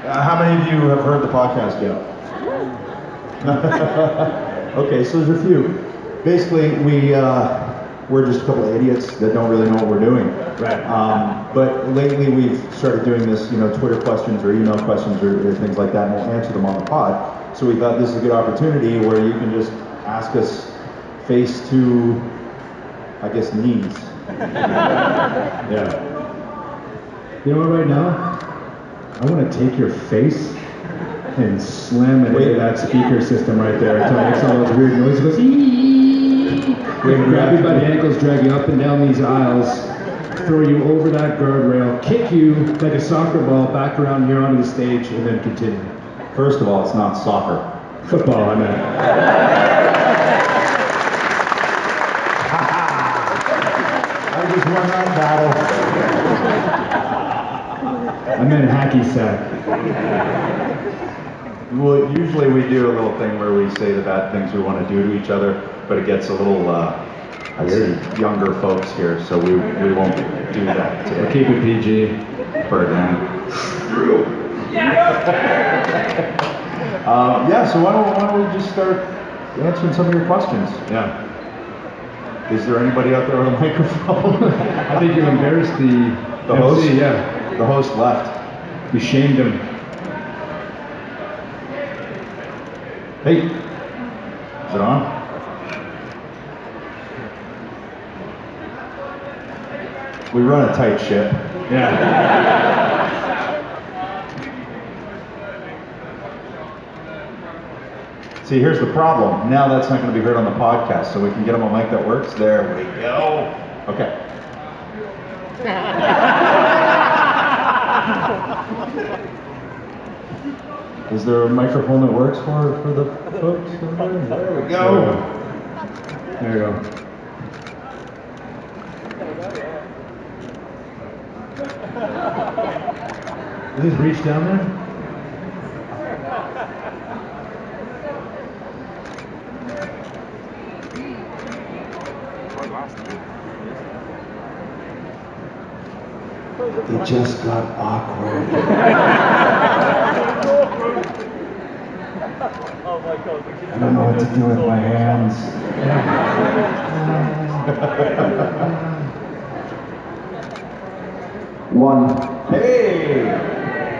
How many of you have heard the podcast yet? Okay, so there's a few. Basically, we're just a couple of idiots that don't really know what we're doing. Right. But lately we've started doing this, Twitter questions or email questions or things like that, and we'll answer them on the pod. So we thought this is a good opportunity where you can just ask us face to, I guess, knees. Yeah. You know what, right now? I want to take your face and slam it into that speaker system right there until it makes all those weird noises. It goes, eeeeee. Grab you by the ankles, drag you up and down these aisles, throw you over that guardrail, kick you like a soccer ball back around here onto the stage, and then continue. First of all, it's not soccer. Football, I meant. I just won that battle. I meant hacky sack. Well, usually we do a little thing where we say the bad things we want to do to each other, but it gets a little, I see younger folks here, so we won't do that today. We'll keep it PG. Ferdinand. So why don't we just start answering some of your questions? Yeah. Is there anybody out there on the microphone? I think you embarrassed the host? MC, yeah. The host left. You shamed him. Hey, is it on? We run a tight ship. Yeah. See, here's the problem. Now that's not going to be heard on the podcast, so we can get them a mic that works. There we go. Okay. Is there a microphone that works for the folks? There we go. There you go. Does this reach down there? It just got awkward. I don't know what to do with my hands. One. Hey!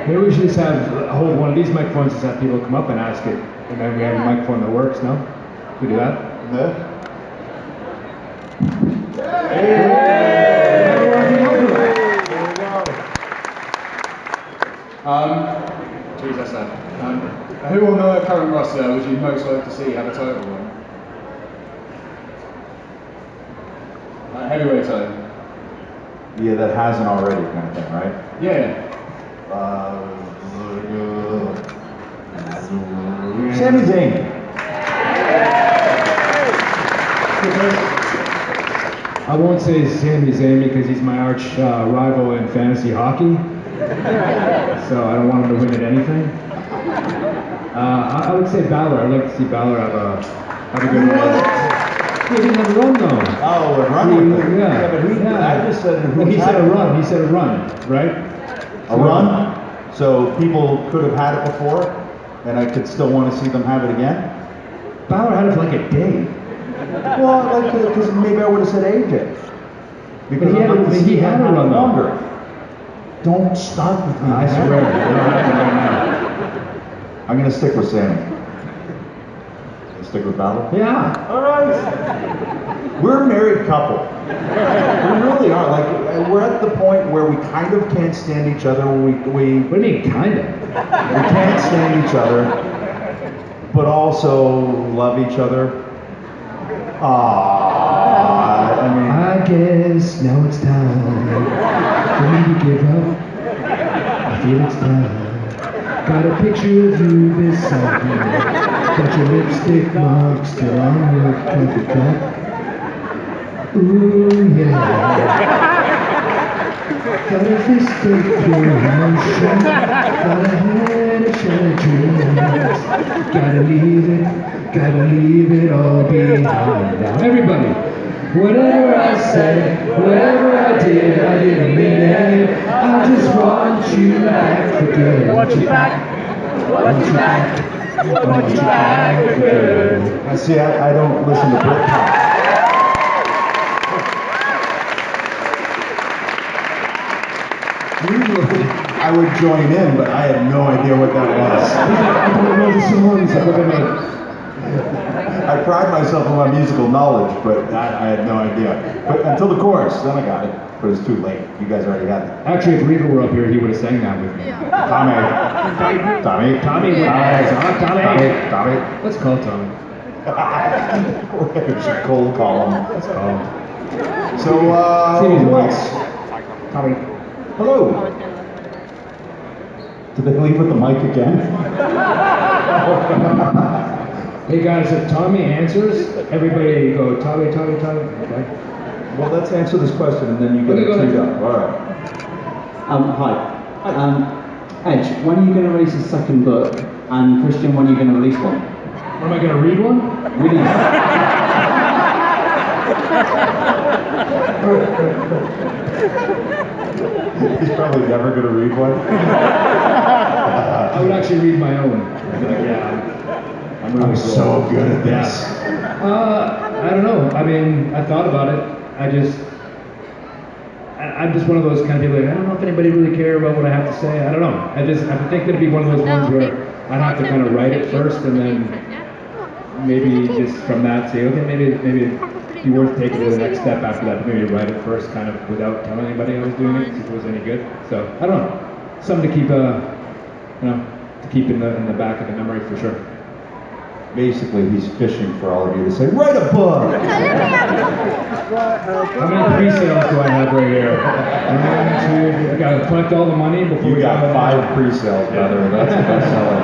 Maybe we should just hold one of these microphones, just have people come up and ask it, and then we have a microphone that works, no? We do that? Yeah. Geez, that's sad. Who on the current roster would you most like to see have a title run? Heavyweight title. Yeah, that hasn't already kind of thing, right? Yeah. Sami Zayn. I won't say Sami Zayn because he's my arch rival in fantasy hockey, so I don't want him to win at anything. I would say Balor. I'd like to see Balor have a good run. He didn't have a run though. Oh, a run with it. Yeah, but I just said he said a run. He said a run, right? A run? So people could have had it before, and I could still want to see them have it again? Balor had it for like a day. Well, because maybe I would have said AJ. Because he had a run longer. Don't start with me. I swear. I'm going to stick with Sammy. Stick with Balor? Yeah. All right. We're a married couple. We really are. Like, we're at the point where we kind of can't stand each other. What do you mean, kind of? We can't stand each other, but also love each other. I guess now it's time for me to give up. I feel it's time. Got a picture of you beside me. Got your lipstick mark still on your coffee cup. Ooh yeah. Got a fist of pure emotion. Got a head of shattered dreams. Gotta leave it all behind. Now everybody. Whatever I said, whatever I didn't mean it. I just want you back for good. Want you back. Want you back. Want you back for good. I see. I don't listen to Britpop. Usually, I would join in, but I had no idea what that was. I don't know the songs. Look at me. I pride myself on my musical knowledge, but I had no idea. But until the chorus, then I got it. But it was too late. You guys already had it. Actually, if Regal were up here, he would have sang that with me. Tommy. Let's call Tommy. We should cold call him. Let's call him. So, who else? Tommy. Hello. Did they leave with the mic again? Hey guys, if Tommy answers, everybody go, Tommy. Okay. Well, let's answer this question and then you get Okay, a go treat ahead. up. All right. Hi. Edge, when are you going to release a second book? And Christian, when are you going to release one? When am I going to read one? Release. He's probably never going to read one. I would actually read my own. I'd be like, yeah, I'm really I'm so good at this. I don't know. I mean, I thought about it. I'm just one of those kind of people like, I don't know if anybody really cares about what I have to say. I don't know. I think it'd be one of those ones where I'd have to kind of write it first and then maybe just from that say, okay, maybe it'd be worth taking to the next step after that. Maybe write it first kind of without telling anybody I was doing it, see if it was any good. So, I don't know. Something to keep, to keep in the back of the memory for sure. Basically, he's fishing for all of you to say, write a book! How many pre-sales do I have right here? I gotta collect all the money before You we got go. 5 pre-sales, brother. That's the best seller.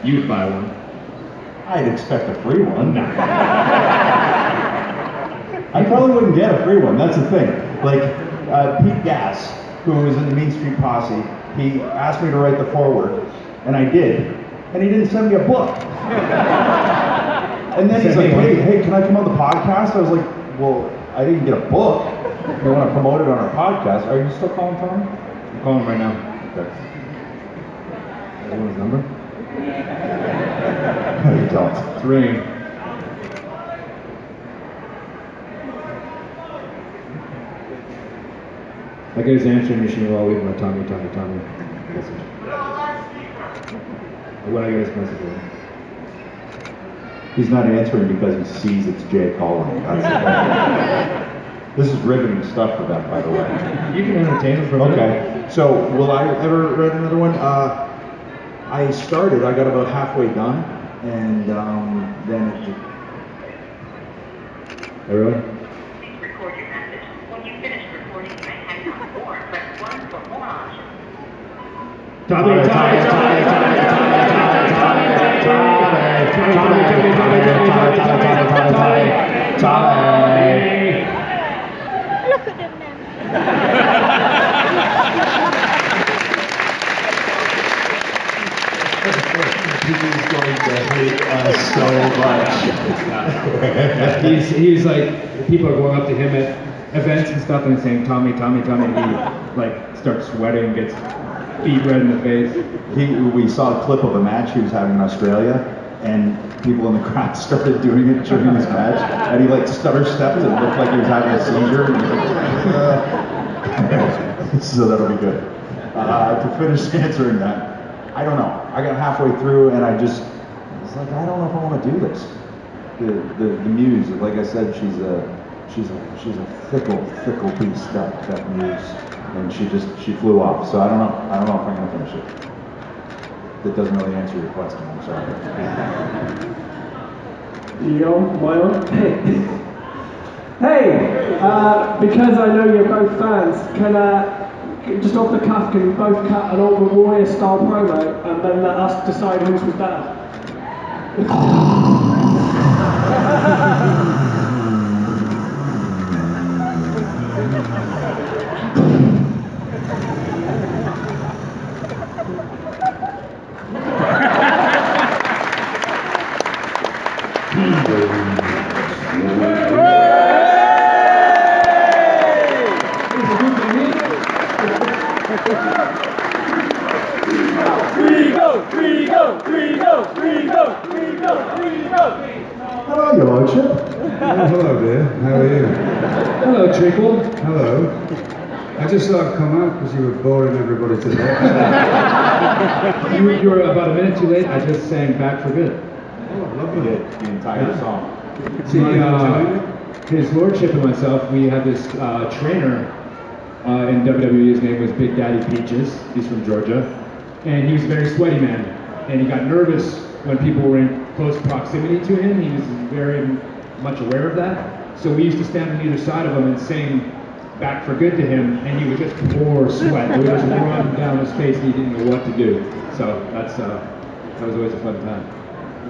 You'd buy one. I'd expect a free one. I probably wouldn't get a free one. That's the thing. Like, Pete Gass, who was in the Mean Street Posse, he asked me to write the foreword, and I did. And he didn't send me a book. And then he's like, hey, can I come on the podcast? I was like, well, I didn't get a book. They want to promote it on our podcast. Are you still calling Tommy? I'm calling him right now. Okay. You want his number? No, you don't. It's ringing. I get his answering machine while leaving my Tommy message. When I get his message. He's not answering because he sees it's Jay calling. That's the thing. This is riveting stuff for them, by the way. You can entertain him for a minute. Okay, so will I ever write another one? I got about halfway done, and then it just... Oh, really? Please record your message. When you finish recording, you may hang on or press 1 for more options. Look at them now. He's going to hate us so much. He's like, people are going up to him at events and stuff and saying, Tommy, and he like starts sweating and gets beat red in the face. We saw a clip of a match he was having in Australia, and people in the crowd started doing it during his match, and he like stutter stepped and it looked like he was having a seizure. And like, so that'll be good. To finish answering that, I don't know. I got halfway through and I was like, I don't know if I want to do this. The muse, like I said, she's a fickle beast, that muse, and she flew off. So I don't know if I'm gonna finish it. That doesn't really answer your question. I'm sorry. Yo, Milo. Hey, because I know you're both fans, can just off the cuff, can you both cut an Ultimate Warrior style promo and then let us decide whose was better? Hello, your lordship. Hello dear, how are you? Hello, Treacle. Hello. I just thought I'd come out because you were boring everybody to death. You were about a minute too late. I just sang Back for Good. Oh, lovely. The entire song. See, his lordship and myself, we had this trainer in WWE. His name was Big Daddy Peaches. He's from Georgia. And he was a very sweaty man. And he got nervous when people were in close proximity to him. He was very much aware of that. So we used to stand on either side of him and sing Back for Good to him, and he would just pour sweat. It would just run down his face, and he didn't know what to do. So that was always a fun time.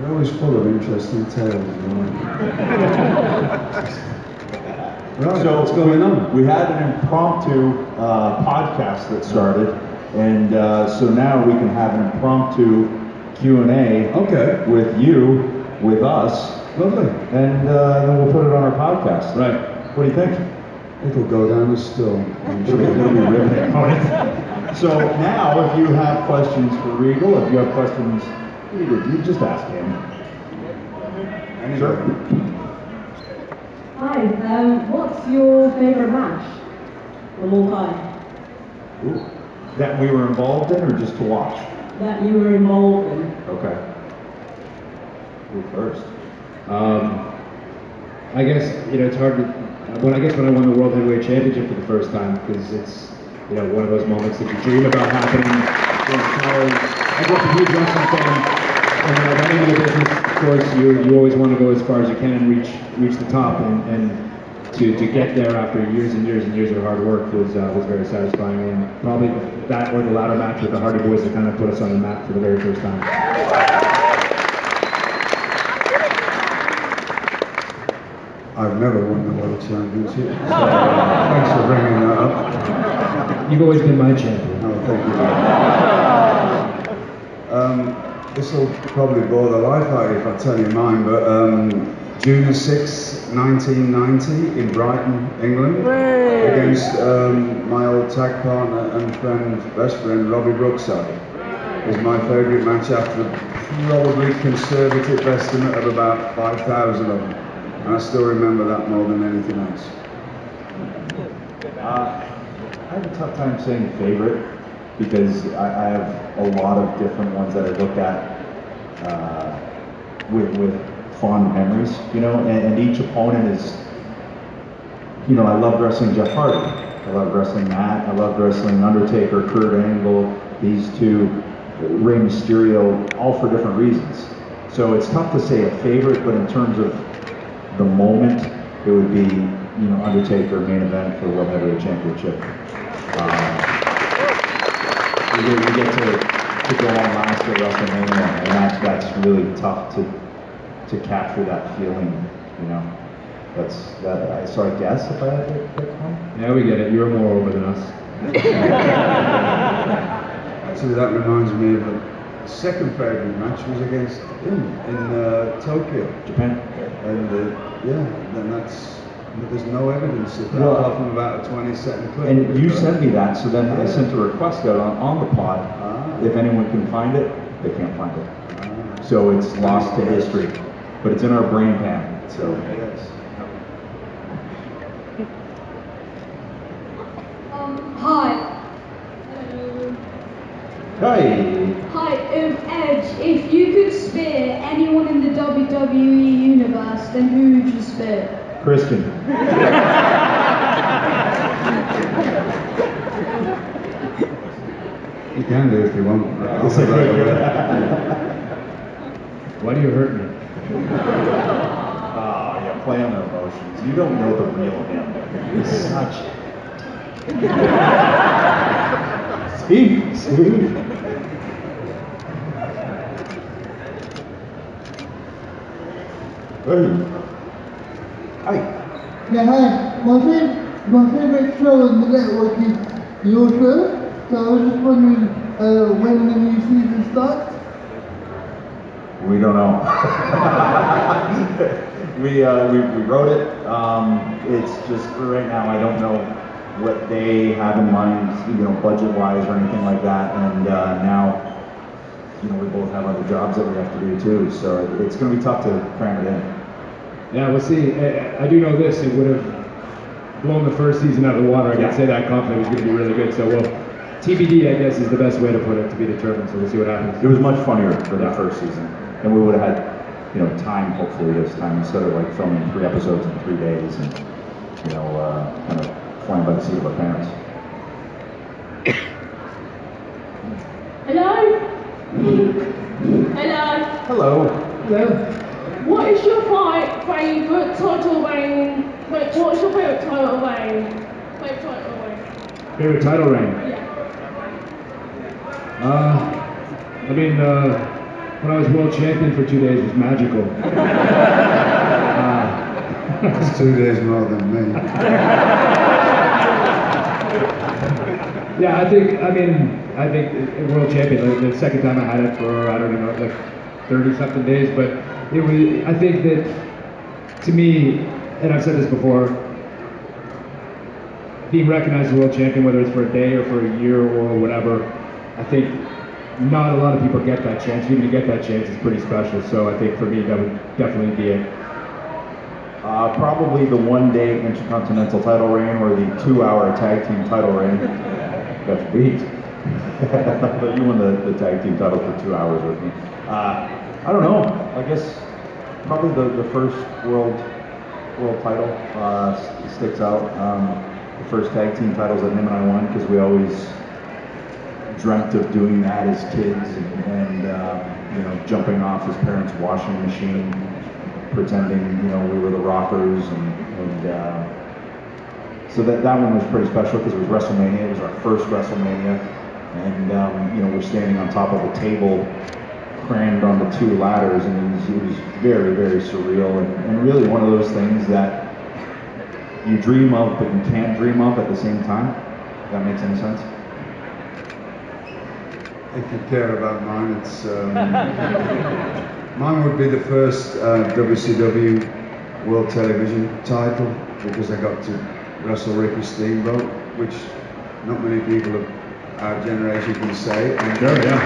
You're always full of interesting tales. Right, So what's going on? We had an impromptu podcast that started, and so now we can have an impromptu Q&A Okay. with you, with us, Lovely. and then we'll put it on our podcast. Right. What do you think? It'll go down the storm. I'm It'll be sure. riveting. So now, if you have questions for Regal, if you have questions, you just ask him. Anyway. Hi, what's your favourite match of all time Ooh. That we were involved in, or just to watch? that you were involved in? Okay. Who first? I guess it's hard to. When I won the World Heavyweight Championship for the first time, because it's one of those moments that you dream about happening. I grew up a huge wrestling fan, and when I got into the business, of course, you always want to go as far as you can and reach the top, and to get there after years and years and years of hard work was very satisfying, and probably that or the ladder match with the Hardy Boys that kind of put us on the map for the very first time. I've never won the World Championship. So, thanks for bringing that up. You've always been my champion. Oh, thank you. This will probably bore the life out of you if I tell you mine, but June 6, 1990 in Brighton, England, against my old tag partner and best friend, Robbie Brookside, is my favourite match after probably conservative estimate of about 5,000 of them. And I still remember that more than anything else. I have a tough time saying favorite because I have a lot of different ones that I look at with fond memories, and each opponent is, I love wrestling Jeff Hardy, I love wrestling Matt, I love wrestling Undertaker, Kurt Angle, these two, Rey Mysterio, all for different reasons. So it's tough to say a favorite, but in terms of the moment, it would be, Undertaker main event for the World Heavyweight Championship. We get to go on last at WrestleMania, and that's really tough to capture that feeling, So I guess if I had to pick one. Yeah, we get it. You're more over than us. Actually, that reminds me of the second favourite match was against him in Tokyo, Japan. and then there's no evidence of that apart from about a 20-second clip. And you sent me that, so then I sent a request out on the pod. If anyone can find it, they can't find it. So it's lost to history, but it's in our brain pan. So Yes. Hi. Hi. Hi, Edge, if you could spear anyone in the WWE universe, then who would you spear? Christian. You can do if you want. Why do you hurt me? Play on their emotions. You don't know the real him. He's such. See? Hey. Hi. Yeah, hi. My favorite show on the network is your show. So I was just wondering when the new season starts. We don't know. we wrote it. It's just for right now. I don't know what they have in mind, budget-wise or anything like that. And now we both have other jobs that we have to do too. So it's going to be tough to cram it in. Yeah, we'll see. I do know this. It would have blown the first season out of the water. I can say that confidently. It was going to be really good. So, well, TBD, I guess, is the best way to put it, to be determined. So we'll see what happens. It was much funnier than the first season. And we would have had, time, hopefully, this time, instead of like filming 3 episodes in 3 days and, kind of flying by the seat of our pants. Hello? Hello? Hello. Hello. What is your favourite title reign? Wait, what's your favourite title reign? Favorite title reign? Yeah. When I was world champion for 2 days was magical. It's 2 days more than me. Yeah, I think world champion, the second time I had it for, I don't know, like 30 something days, but I think that, to me, and I've said this before, being recognized as world champion, whether it's for a day or for a year or whatever, I think not a lot of people get that chance. Even to get that chance is pretty special, so I think for me that would definitely be it. Probably the 1-day Intercontinental title reign or the 2-hour tag team title reign. Got beat. But you won the tag team title for 2 hours with me. I don't know. I guess probably the first world title sticks out. The first tag team titles that him and I won, because we always dreamt of doing that as kids and jumping off his parents' washing machine, pretending we were the Rockers and so that one was pretty special because it was WrestleMania. It was our first WrestleMania, and we're standing on top of a table, crammed on the 2 ladders, and it was very, very surreal and really one of those things that you dream of but you can't dream of at the same time. If that makes any sense? If you care about mine, it's mine would be the first WCW World Television title, because I got to wrestle Ricky Steamboat, which not many people of our generation can say. And sure, yeah.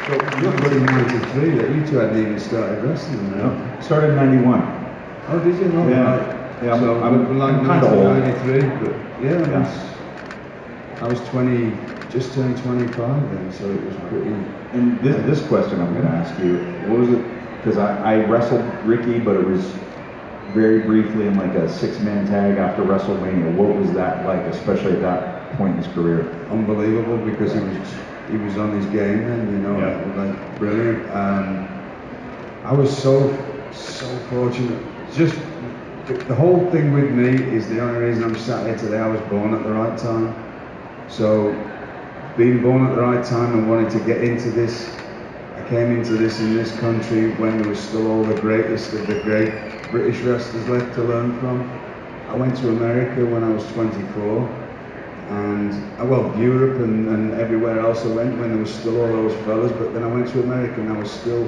So you're put in '93 that you two hadn't even started wrestling. No, started in '91. Oh, did you? Oh, yeah. Right. Yeah, so I'm like kind of old. '93, but yeah. I was 20, just turned 25 then, so it was pretty. And this question I'm going to ask you, what was it? Because I wrestled Ricky, but it was very briefly in like a 6-man tag after WrestleMania. What was that like, especially at that point in his career? Unbelievable, because he was on his game then, like brilliant. I was so fortunate. Just the whole thing with me is the only reason I'm sat here today. I was born at the right time. So, being born at the right time and wanting to get into this, I came into this in this country when there was still all the greatest of the great British wrestlers left to learn from. I went to America when I was 24, and Europe and everywhere else I went when there was still all those fellas, but then I went to America and I was still,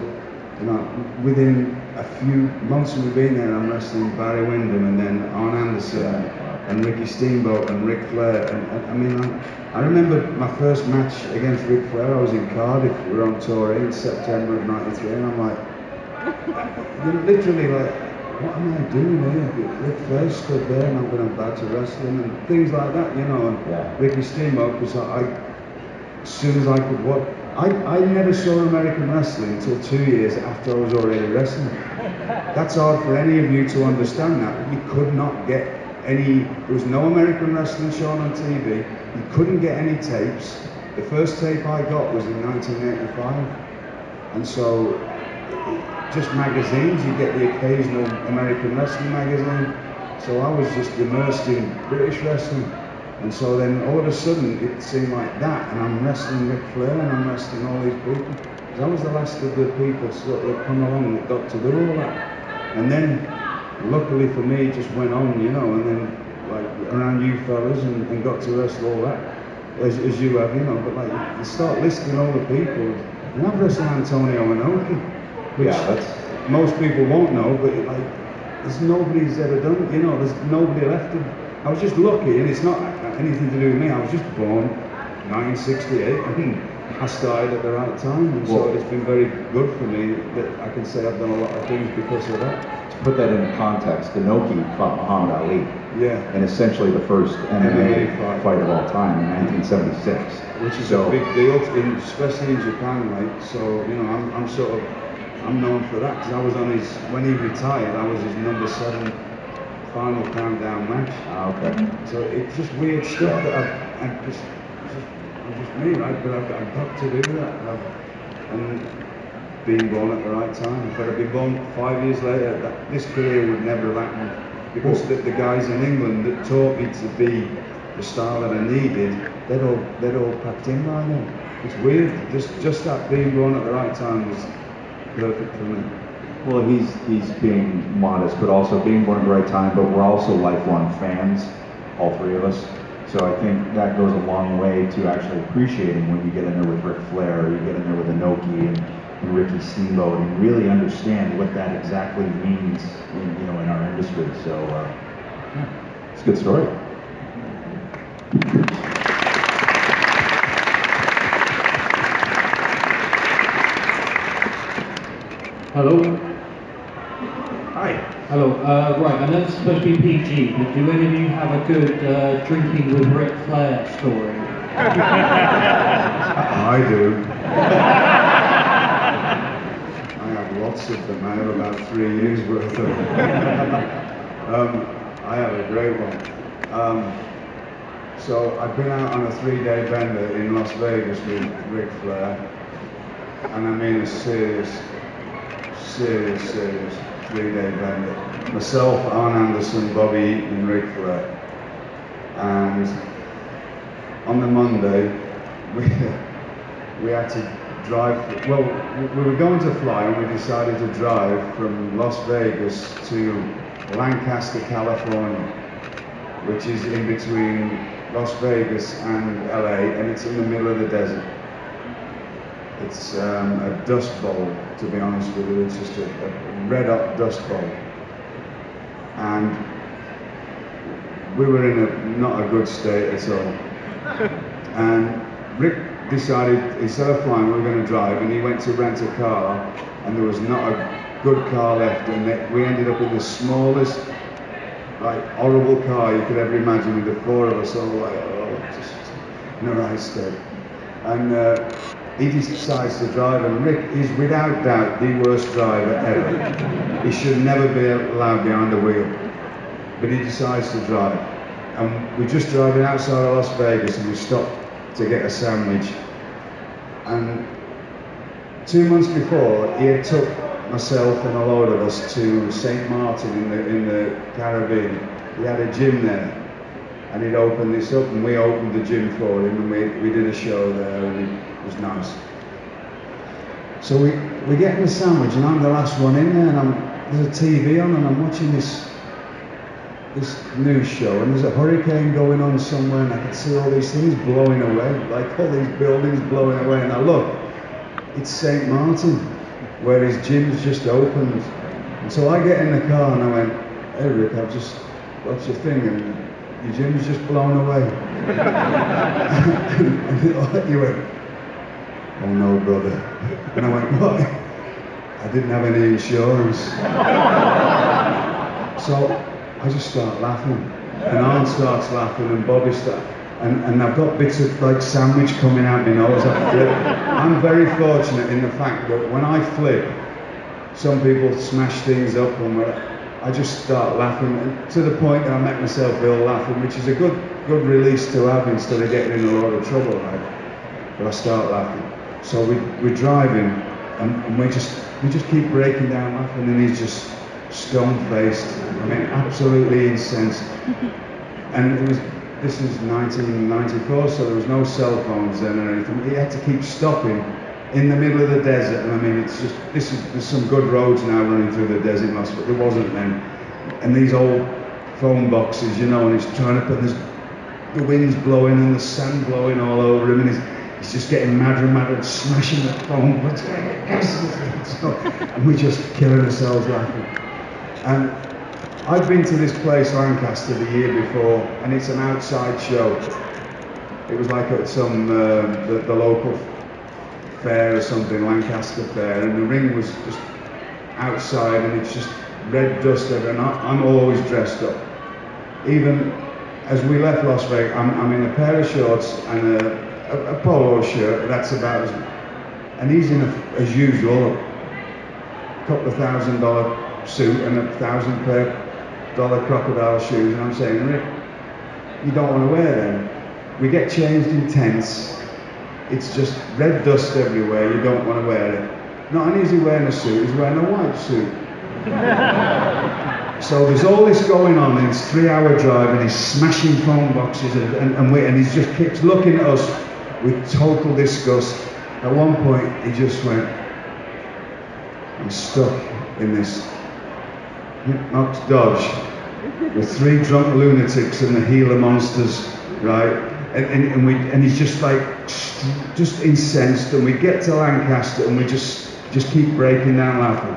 within a few months of me being there, I'm wrestling Barry Windham and then Arn Anderson and Ricky Steamboat and Ric Flair, I remember my first match against Ric Flair. I was in Cardiff, we were on tour in September of '93, and I'm like, literally like, what am I doing here? Ric Flair stood there and I'm about to wrestle him and things like that, and Ricky Steamboat, because as soon as I could watch, I never saw American wrestling until 2 years after I was already wrestling. That's hard for any of you to understand that. You could not get there was no American wrestling shown on TV. You couldn't get any tapes. The first tape I got was in 1985. And so, just magazines, you get the occasional American wrestling magazine. So I was just immersed in British wrestling. And so then all of a sudden it seemed like that, and I'm wrestling Ric Flair and I'm wrestling all these people. Because I was the last of the people that come along that got to do all that. And then, luckily for me, it just went on, and then like around you fellas and got to wrestle all that, as you have, but like you start listing all the people, and I've wrestled Antonio Inoki, which most people won't know, but like there's nobody's ever done it, there's nobody left. I was just lucky, and it's not anything to do with me. I was just born 1968, and I started at the right time, and so it's been very good for me that I can say I've done a lot of things because of that. To put that into context, Inoki fought Muhammad Ali. Yeah. And essentially the first MMA fight of all time in 1976. Which is a big deal, especially in Japan, like, so, you know, I'm known for that, because I was on his, when he retired, I was his number 7 final countdown match. Okay. So it's just weird stuff that I'm just me, right? But I've got to do that. And being born at the right time. If I'd been born 5 years later, this career would never have happened. Because the guys in England that taught me to be the style that I needed, they'd all packed in by then. It's weird. Just that being born at the right time was perfect for me. Well, he's being modest, but also being born at the right time, but we're also lifelong fans, all three of us. So I think that goes a long way to actually appreciating when you get in there with Ric Flair, or you get in there with Inoki and Ricky Steamboat, and really understand what that exactly means in our industry. So yeah, it's a good story. Hello. Hi. Hello. Right, I know it's supposed to be PG, but do any of you have a good drinking with Ric Flair story? I do. I have lots of them. I have about 3 years worth of them. I have a great one. So I've been out on a 3-day bender in Las Vegas with Ric Flair, and I mean a serious 3-day bender. Myself, Arn Anderson, Bobby Eaton, and Ric Flair. And on the Monday, we had to drive. Well, we were going to fly, and we decided to drive from Las Vegas to Lancaster, California, which is in between Las Vegas and LA, and it's in the middle of the desert. It's a dust bowl, to be honest with you. It's just a red hot dust bowl. And we were in not a good state at all. And Rick decided, instead of flying, we were going to drive, and he went to rent a car, and there was not a good car left, and we ended up in the smallest, like, horrible car you could ever imagine, with the 4 of us all like, just in a right state. And he decides to drive, and Rick is without doubt the worst driver ever. He should never be allowed behind the wheel, but he decides to drive. And we're just driving outside of Las Vegas, and we stopped to get a sandwich. And 2 months before, he had took myself and a load of us to St. Martin in the Caribbean. He had a gym there, and he'd opened this up, and we opened the gym for him, and we did a show there, and it was nice. So we're getting a sandwich, and I'm the last one in there, and there's a TV on, and I'm watching this news show, and there's a hurricane going on somewhere, and I can see all these things blowing away, like all these buildings blowing away, and I look, it's St. Martin, where his gym's just opened. And so I get in the car, and I went, hey Rick, I've just watched your thing, and your gym's just blown away. And he went, oh no, brother. And I went, what? I didn't have any insurance. So I just start laughing, and Arn starts laughing, and Bobby starts, and I've got bits of like sandwich coming out my nose. I flip. I'm very fortunate in the fact that when I flip, some people smash things up, and I just start laughing, and to the point that I make myself ill laughing, which is a good release to have instead of getting in a lot of trouble, right? But I start laughing. So we're driving, and we just keep breaking down laughing, and he's just stone-faced, I mean, absolutely incensed. And this is 1994, so there was no cell phones then or anything. He had to keep stopping in the middle of the desert, and I mean, it's just, there's some good roads now running through the desert, but there wasn't then. And these old phone boxes, you know, and he's trying to put the wind's blowing and the sand blowing all over him, and he's just getting madder and madder and smashing the phone. And we're just killing ourselves laughing. And I've been to this place, Lancaster, the year before, and it's an outside show. It was like at some the local fair or something, Lancaster Fair, and the ring was just outside, and it's just red dust everywhere. And I'm always dressed up. Even as we left Las Vegas, I'm in a pair of shorts and a polo shirt. That's about as. And he's in as usual, a couple of $1,000 suit and a $1,000 crocodile shoes. And I'm saying, Rick, you don't want to wear them. We get changed in tents. It's just red dust everywhere. You don't want to wear it. Not only is he wearing a suit, he's wearing a white suit. So there's all this going on, and it's 3-hour drive, and he's smashing phone boxes, and he just keeps looking at us with total disgust. At one point, he just went, I'm stuck in this Knox Dodge with 3 drunk lunatics and the Gila monsters, right? And he's just like, just incensed, and we get to Lancaster, and we just keep breaking down laughing.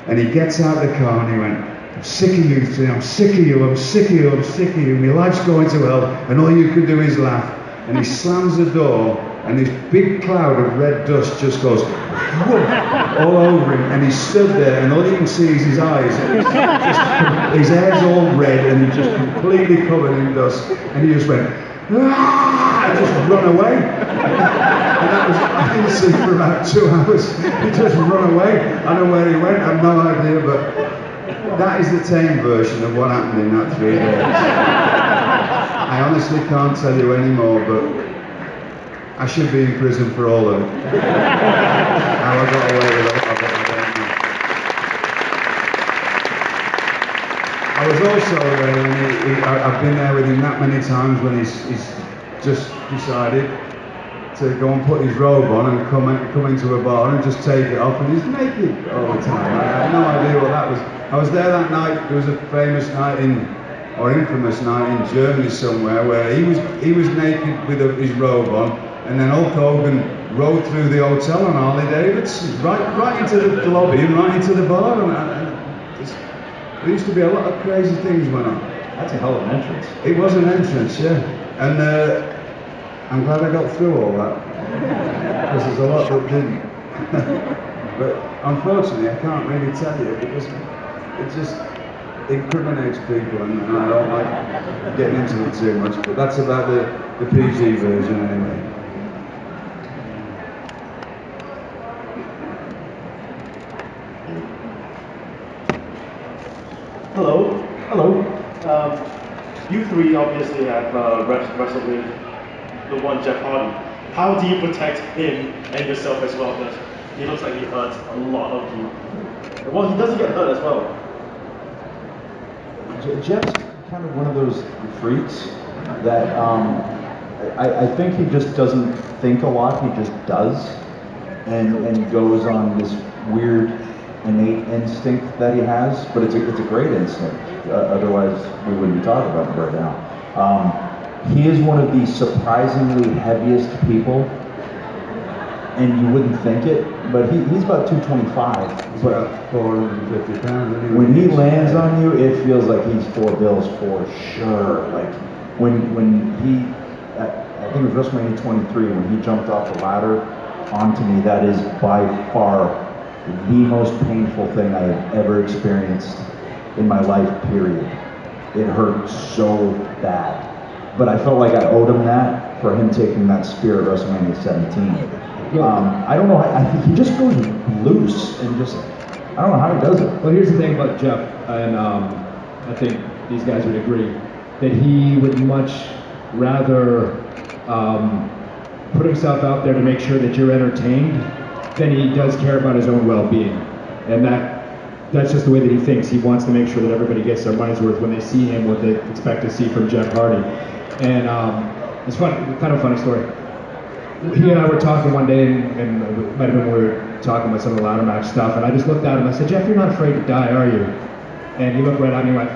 And he gets out of the car, and he went, I'm sick of you three, I'm sick of you, I'm sick of you, I'm sick of you, my life's going to hell, and all you can do is laugh. And he slams the door, and this big cloud of red dust just goes all over him, and he's stood there, and all you can see is his eyes. His hair's all red, and he's just completely covered in dust, and he just went, ah, and just run away. And that was, I didn't see for about 2 hours. He just run away. I don't know where he went, I have no idea, but that is the tame version of what happened in that 3 days. I honestly can't tell you anymore, but I should be in prison for all of it. How I got away with it, I don't know. I was also I've been there with him that many times when he's just decided to go and put his robe on and come into a bar and just take it off, and he's naked all the time. I had no idea what that was. I was there that night. There was a famous night infamous night in Germany somewhere where he was naked with his robe on, and then Hulk Hogan rode through the hotel on Harley Davidson, right into the lobby and right into the bar. There used to be a lot of crazy things went on. That's a hell of an entrance. It was an entrance, yeah. And I'm glad I got through all that, because there's a lot that didn't. But unfortunately, I can't really tell you, because it just incriminates people, and I don't like getting into it too much. But that's about the PG version anyway. Hello. You three obviously have wrestled with the one Jeff Hardy. How do you protect him and yourself as well? Because he looks like he hurts a lot of you. Well, he doesn't get hurt as well. Jeff's kind of one of those freaks that I think he just doesn't think a lot, he just does, and goes on this weird innate instinct that he has, but it's a great instinct. Otherwise, we wouldn't be talking about it right now. He is one of the surprisingly heaviest people, and you wouldn't think it, but he's about 225. He's about 450 pounds. When he lands on you, it feels like he's 4 bills for sure. Like when he, I think it was WrestleMania 23, when he jumped off the ladder onto me, that is by far the most painful thing I have ever experienced in my life, period. It hurt so bad. But I felt like I owed him that for him taking that spear at WrestleMania 17. I don't know, I think he just goes loose and just, I don't know how he does it. Well, here's the thing about Jeff, and I think these guys would agree, that he would much rather put himself out there to make sure that you're entertained than he does care about his own well-being. And that's just the way that he thinks. He wants to make sure that everybody gets their money's worth when they see him, what they expect to see from Jeff Hardy. And it's fun, kind of a funny story. He and I were talking one day, and it might have been when we were talking about some of the ladder match stuff, and I just looked at him and I said, Jeff, you're not afraid to die, are you? And he looked right at me and went,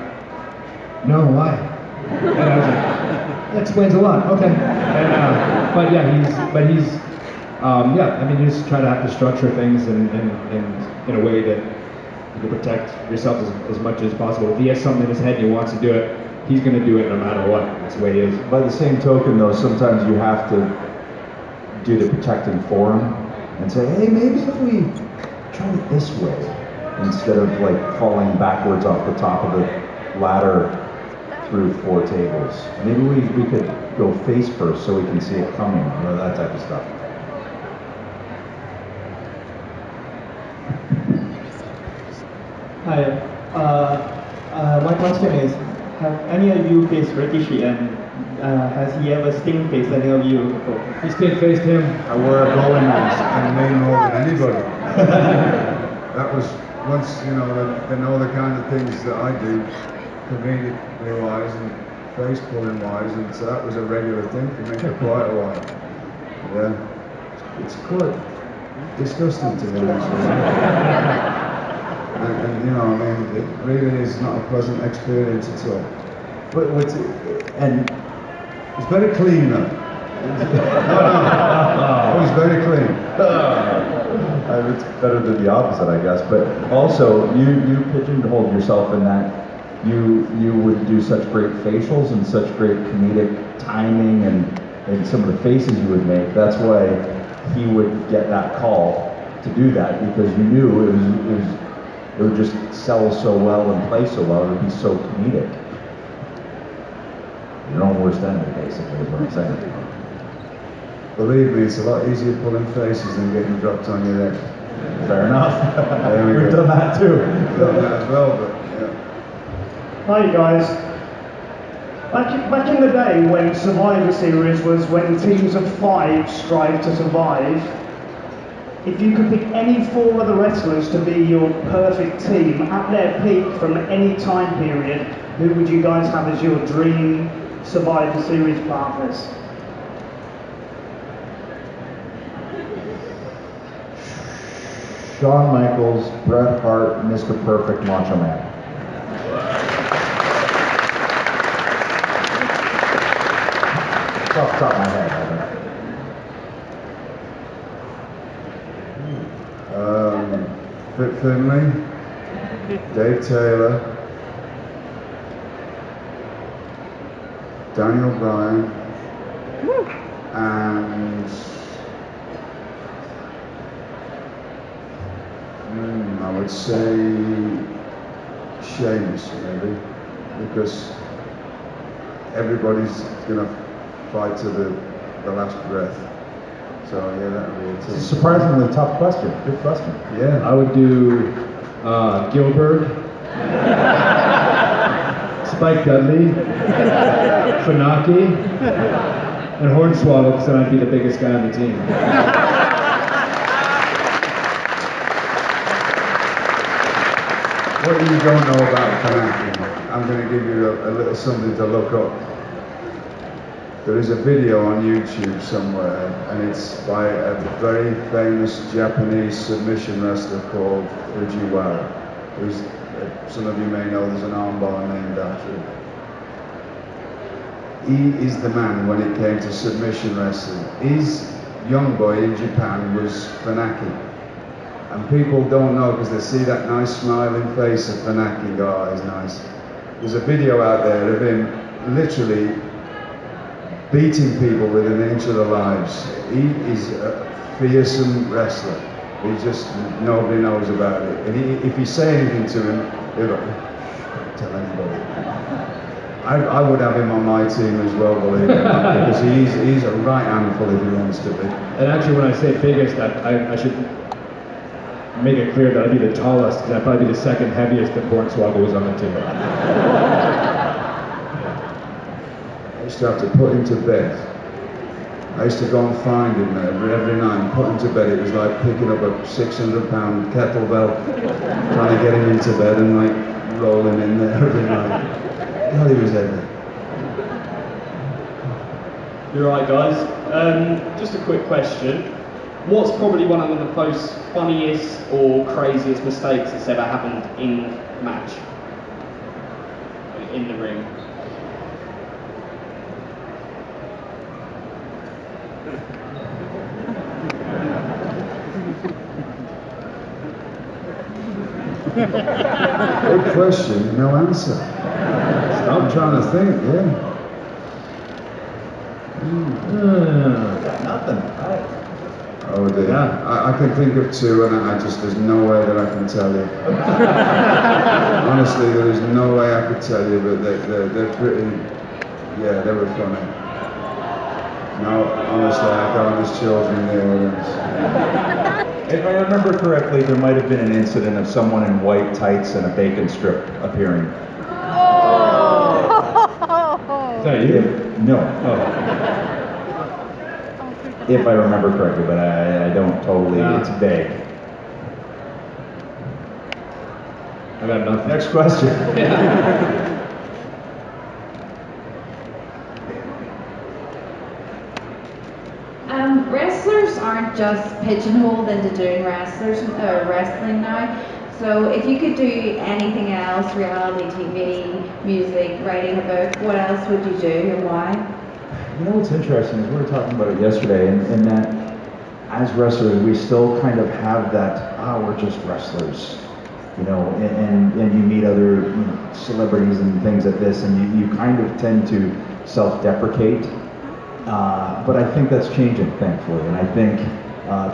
no, why? And I was like, that explains a lot, okay. And, but he's I mean, you just try to have to structure things in a way that you can protect yourself as much as possible. If he has something in his head and he wants to do it, he's going to do it no matter what. That's the way he is. By the same token, though, sometimes you have to do the protecting for him and say, hey, maybe if we try it this way, instead of like falling backwards off the top of the ladder through 4 tables. Maybe we could go face first so we can see it coming, that type of stuff. Hi. My question is, have any of you faced Rikishi, and has he ever sting faced any of you before? He stink faced him. I wore a bowling mask and me more than anybody. That was once, they know the kind of things that I do, comedically wise and face pulling wise, and so that was a regular thing for me for quite a while. Yeah. It's quite disgusting to be honest with you. And it really is not a pleasant experience at all. But and it's very clean though. No, it was very clean. It's better than the opposite, I guess. But also, you pigeonholed yourself in that you would do such great facials and such great comedic timing and some of the faces you would make. That's why he would get that call to do that, because you knew it would just sell so well and play so well. It would be so comedic. Your own worst enemy, basically, is what I'm saying. Believe me, it's a lot easier pulling faces than getting dropped on your head. Fair enough. We've done that too. We've done that as well, but yeah. Hi guys. Back in the day when Survivor Series was when teams of 5 strive to survive, if you could pick any 4 other wrestlers to be your perfect team at their peak from any time period, who would you guys have as your dream Survivor Series partners? Shawn Michaels, Bret Hart, Mr. Perfect, Macho Man. Off the top of my head, Fit Finlay, Dave Taylor, Daniel Bryan, and I would say Sheamus, maybe, because everybody's going to fight to the last breath. So yeah, that would be It's a surprisingly tough question. Good question. Yeah. I would do Gilbert, Spike Dudley, Funaki, and Hornswoggle, because then I'd be the biggest guy on the team. What you don't know about Funaki, I'm going to give you a little something to look up. There is a video on YouTube somewhere, and it's by a very famous Japanese submission wrestler called Fujiwara, who's, some of you may know, there's an armbar named after him. He is the man when it came to submission wrestling. His young boy in Japan was Funaki. And people don't know because they see that nice smiling face of Funaki and go, oh, he's nice. There's a video out there of him literally beating people within an inch of their lives. He is a fearsome wrestler. He just, nobody knows about it. And if you say anything to him, he'll go, don't tell anybody. I would have him on my team as well, believe it or not, because he's a right handful if he wants to be. And actually, when I say biggest, I should make it clear that I'd be the tallest, because I'd probably be the second heaviest if Hornswoggle was on the team. I used to have to put him to bed. I used to go and find him every night and put him to bed. It was like picking up a 600-pound kettlebell, trying to get him into bed and like rolling in there every night. God, he was heavy. You're right, guys. Just a quick question. What's probably one of the most funniest or craziest mistakes that's ever happened in a match? In the ring? Good question, no answer. I'm trying to think, yeah. Nothing. Oh dear. I can think of two, and there's no way that I can tell you. Honestly, there is no way I could tell you, but they're pretty, yeah, they were funny. No, honestly, I don't miss children in the audience. If I remember correctly, there might have been an incident of someone in white tights and a bacon strip appearing. Is that you? No. If I remember correctly, but I don't totally, it's vague. I got nothing. Next question. Wrestlers aren't just pigeonholed into doing wrestling now. So if you could do anything else, reality TV, music, writing a book, what else would you do and why? You know what's interesting is we were talking about it yesterday, and that as wrestlers, we still kind of have that, we're just wrestlers, you know, and you meet other celebrities and things like this, and you kind of tend to self-deprecate. But I think that's changing, thankfully, and I think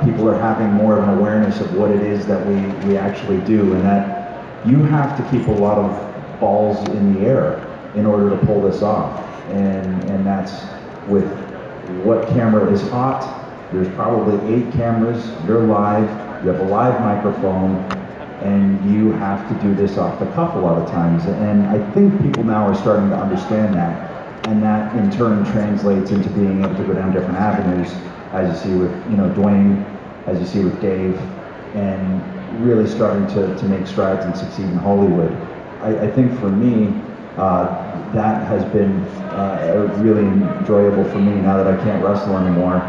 people are having more of an awareness of what it is that we actually do, and that you have to keep a lot of balls in the air in order to pull this off, and that's with what camera is hot. There's probably 8 cameras, you're live, you have a live microphone, and you have to do this off the cuff a lot of times, and I think people now are starting to understand that. And that in turn translates into being able to go down different avenues, as you see with Dwayne, as you see with Dave, and really starting to make strides and succeed in Hollywood. I think for me, that has been really enjoyable for me now that I can't wrestle anymore.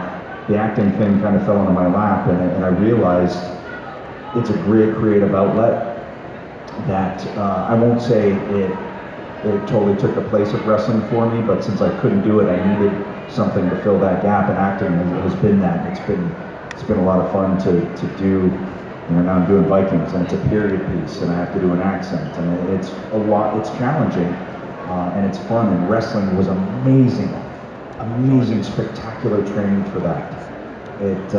The acting thing kind of fell into my lap, and I realized it's a great creative outlet that I won't say it totally took the place of wrestling for me, but since I couldn't do it, I needed something to fill that gap, and acting has been that. It's been a lot of fun to do. Now I'm doing Vikings, and it's a period piece, and I have to do an accent, and it's a lot. It's challenging, and it's fun. And wrestling was amazing, spectacular training for that. It's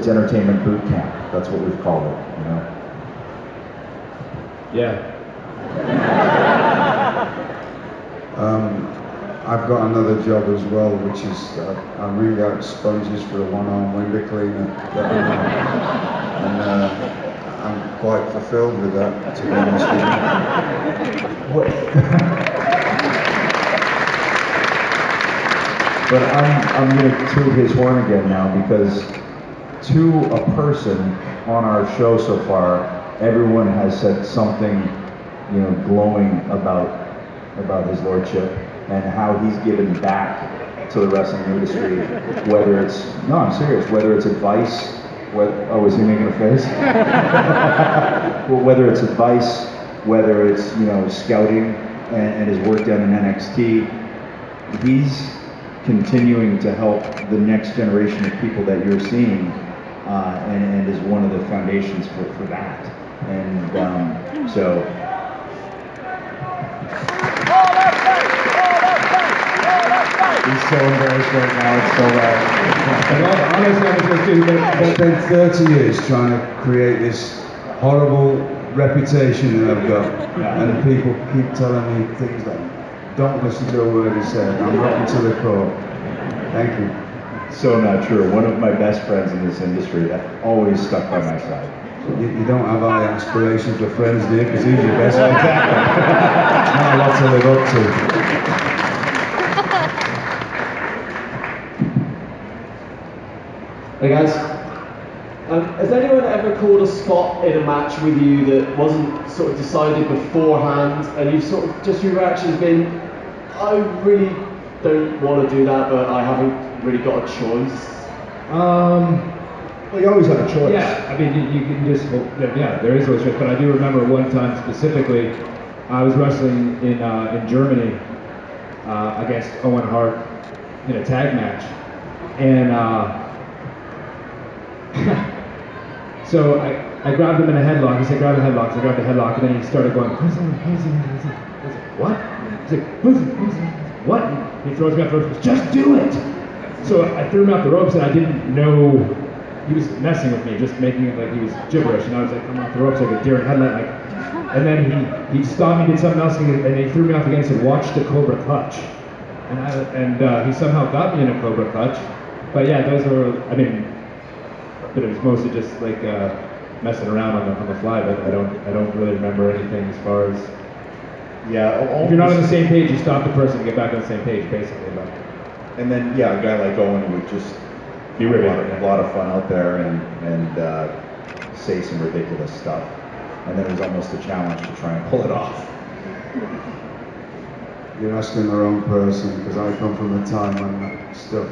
entertainment boot camp. That's what we've called it. Yeah. I've got another job as well, which is I ring out sponges for a one-arm window cleaner, and I'm quite fulfilled with that, to be honest with you. But I'm going to toot his horn again now, because to a person on our show so far, everyone has said something, glowing about his lordship and how he's given back to the wrestling industry. Whether it's I'm serious. Whether it's advice. Is he making a face? Well, whether it's advice, whether it's scouting and his work done in NXT, he's continuing to help the next generation of people that you're seeing, and is one of the foundations for that. And so. He's so embarrassed right now, it's so bad. Honestly, I spent 30 years trying to create this horrible reputation that I've got, and people keep telling me things like, don't listen to a word he said, I'm rocking to the core. Thank you. So not true. One of my best friends in this industry that always stuck by my side. You don't have high aspirations for friends, do you? Because he's your best friend. Not a lot to live up to. Hey guys, has anyone ever called a spot in a match with you that wasn't sort of decided beforehand, and you've sort of just your reaction's been, I really don't want to do that, but I haven't really got a choice? Well, you always have a choice. Yeah, I mean, you can just, there is no choice. But I do remember one time specifically, I was wrestling in Germany against Owen Hart in a tag match, and so I grabbed him in a headlock. He said, grab a headlock. So I grabbed the headlock, and then he started going, what? He's like, who's what? He throws me off the ropes, just do it! So I threw him off the ropes and I didn't know he was messing with me, just making it like he was gibberish. And I was like, I'm off the ropes like a deer in headlight. Like, and then he stopped me, did something else, and he threw me off again and said, watch the Cobra Clutch. And he somehow got me in a Cobra Clutch. But yeah, those were, I mean, but it was mostly just like messing around on the fly. But I don't really remember anything as far as. Yeah. If you're not on the same page, you stop the person and get back on the same page, basically. But. And then yeah, a guy like Owen would just be a lot of fun out there and say some ridiculous stuff. And then it was almost a challenge to try and pull it off. You're asking the wrong person, because I come from a time when that stuff,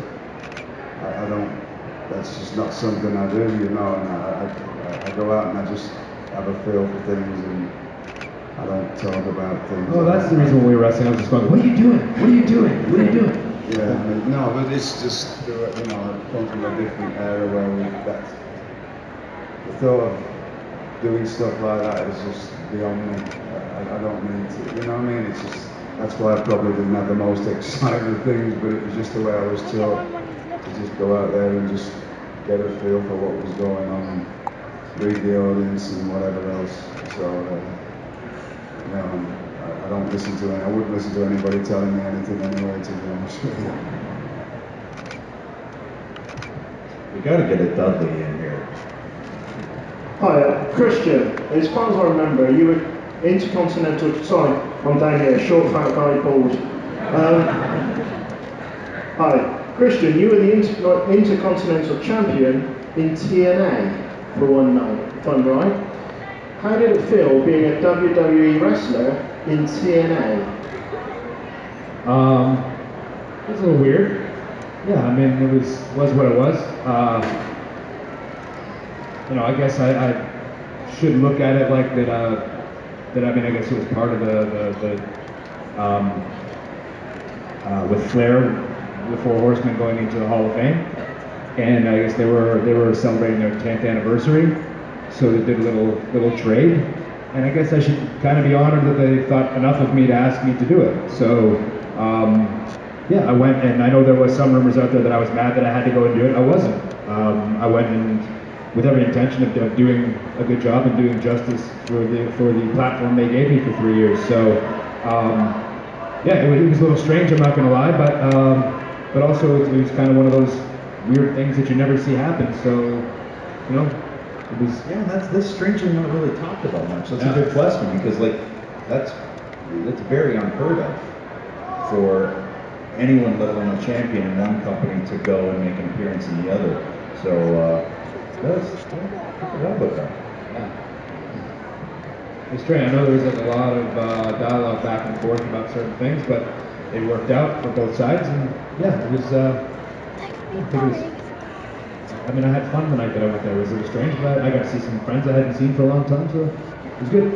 I don't, that's just not something I do, you know, and I go out and I just have a feel for things and I don't talk about things. Oh, that's the reason when we were wrestling, I was just going, what are you doing? What are you doing? What are you doing? Yeah, I mean, no, but it's just, you know, I've come from a different era where the thought of doing stuff like that is just beyond me. I don't need to, you know what I mean? It's just, that's why I probably didn't have the most exciting things, but it was just the way I was taught to just go out there and just get a feel for what was going on and read the audience and whatever else. So, you know, I don't listen to I wouldn't listen to anybody telling me anything anyway, to be honest with you. We got to get a Dudley in here. Hi, Christian. As far as I remember, you were Intercontinental. Sorry, I'm down here. Short, fat guy, bald. Hi, Christian. You were the Intercontinental Champion in TNA for one night, if I'm right. How did it feel being a WWE wrestler in TNA? It was a little weird. Yeah, I mean, it was what it was. You know, I guess I should look at it like that. That I mean, I guess it was part of with Flair, the Four Horsemen going into the Hall of Fame, and I guess they were celebrating their 10th anniversary, so they did a little trade, and I guess I should kind of be honored that they thought enough of me to ask me to do it. So yeah, I went, and I know there was some rumors out there that I was mad that I had to go and do it. I wasn't. I went and with every intention of doing a good job and doing justice for the platform they gave me for 3 years. So yeah, it was a little strange, I'm not going to lie, but also it was kind of one of those weird things that you never see happen. So, you know, it was. Yeah, that's strangely not really talked about much. That's a good question, because like that's very unheard of for anyone, let alone a champion in one company, to go and make an appearance in the other. So I forgot about that. Yeah. It's strange. I know there was like a lot of dialogue back and forth about certain things, but it worked out for both sides, and yeah, it was. I mean, I had fun the night that I went there. It was strange, but I got to see some friends I hadn't seen for a long time, so it was good.